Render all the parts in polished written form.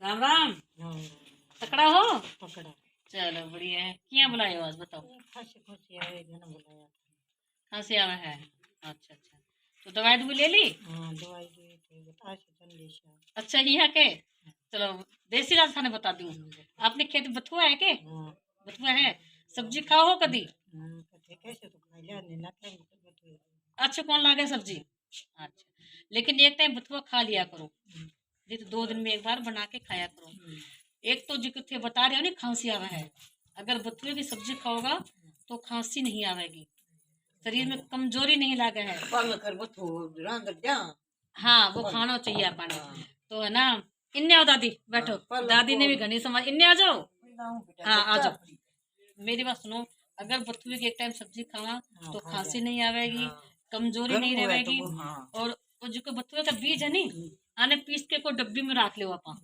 राम राम। हाँ, तकड़ा हो। पकड़ा। चलो बढ़िया है। क्या बुलाए हो आज बताओ। खांसी खुशी आए जन बुलाया था। कहाँ से आवा है। अच्छा अच्छा, तो दवाई भी ले ली। हाँ, दवाई दी थी बता से चंदेशा। अच्छा यहाँ के। चलो देसी राज खाने बता दूँ। आपने खेत बथुआ है के। हाँ, बथुआ है। सब्जी खाओ हो कदी। कथे कैसे तो खा लिया नहीं ना खाएंगे तो बैठे। अच्छा कौन लागे सब्जी। अच्छा, लेकिन एक टाइम बथुआ खा लिया करो। नहीं तो 2 दिन में एक बार बना के खाया करो। एक तो जो थे बता रहे हो ना खांसी आवा है, अगर बथुए की सब्जी खाओगा तो खांसी नहीं आवेगी, शरीर में कमजोरी नहीं लागे है। पाल कर बथो रांद जा। हाँ वो खाना चाहिए अपने। तो है ना। इन्ने आओ दादी बैठो। दादी ने भी घनी समझ। इन्ने आ जाओ। हाँ आ जाओ। मेरी बात सुनो, अगर बथुए की एक टाइम सब्जी खावा तो खांसी नहीं आवेगी, कमजोरी नहीं रहेगी। और जो बथुए का बीज है नी, आने पीस के को डब्बी में रख लो आपा।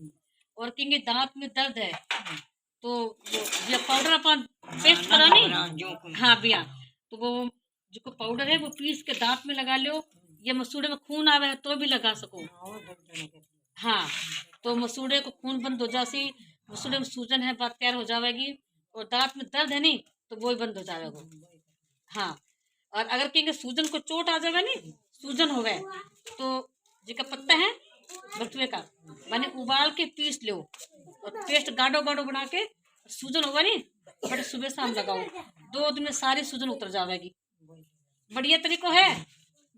और क्योंकि दांत में दर्द है तो वो ये पाउडर अपन पेस्ट करा नी। हाँ बिया, तो वो जो पाउडर है वो पीस के दांत में लगा लो, या मसूड़े में खून आवे है तो भी लगा सको। हाँ, तो मसूड़े को खून बंद हो जासी, मसूड़े में सूजन है बात तैयार हो जाएगी, और दांत में दर्द है नी तो वो ही बंद हो जाएगा। हाँ, और अगर कहीं सूजन को चोट आ जाएगा नी, सूजन हो गए, तो जिका पत्ता है बथुए का मैंने उबाल के पीस लो, और पेस्ट गाढ़ो गाढ़ो बना के सूजन होगा नी, बड़े सुबह शाम लगाओ, 2 दिन में सारी सूजन उतर जाएगी। बढ़िया तरीको है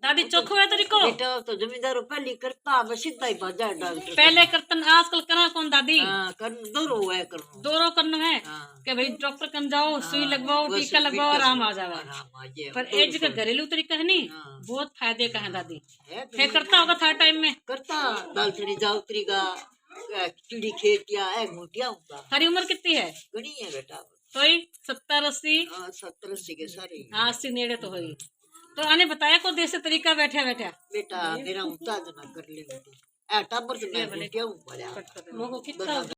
दादी, चोखो है तरीको। बेटा तो जमींदार पहले करता सीधा ही बाजार डॉक्टर पहले करतन, आजकल करा कौन दादी। कर दोरो है कर दोरो करना है कि भाई डॉक्टर कन जाओ, सुई लगवाओ, टीका लगवाओ, आराम आ जावे। पर एज का घरेलू तरीका है नी, बहुत फायदे का है दादी। है करता होगा था टाइम में करता दाल चनी जावत्री का चिड़ी खेतिया है मोटिया होता। हरी उम्र कितनी है। घनी है बेटा तो ही 70 80। 70 80 के सारे। हाँ 80 नेड़े तो हुई। तो आने बताया को देसी तरीका बैठा बैठा बेटा मेरा उतार ना कर ले बेटी टाबर तो मैं बेटिया हूँ लोगों कितना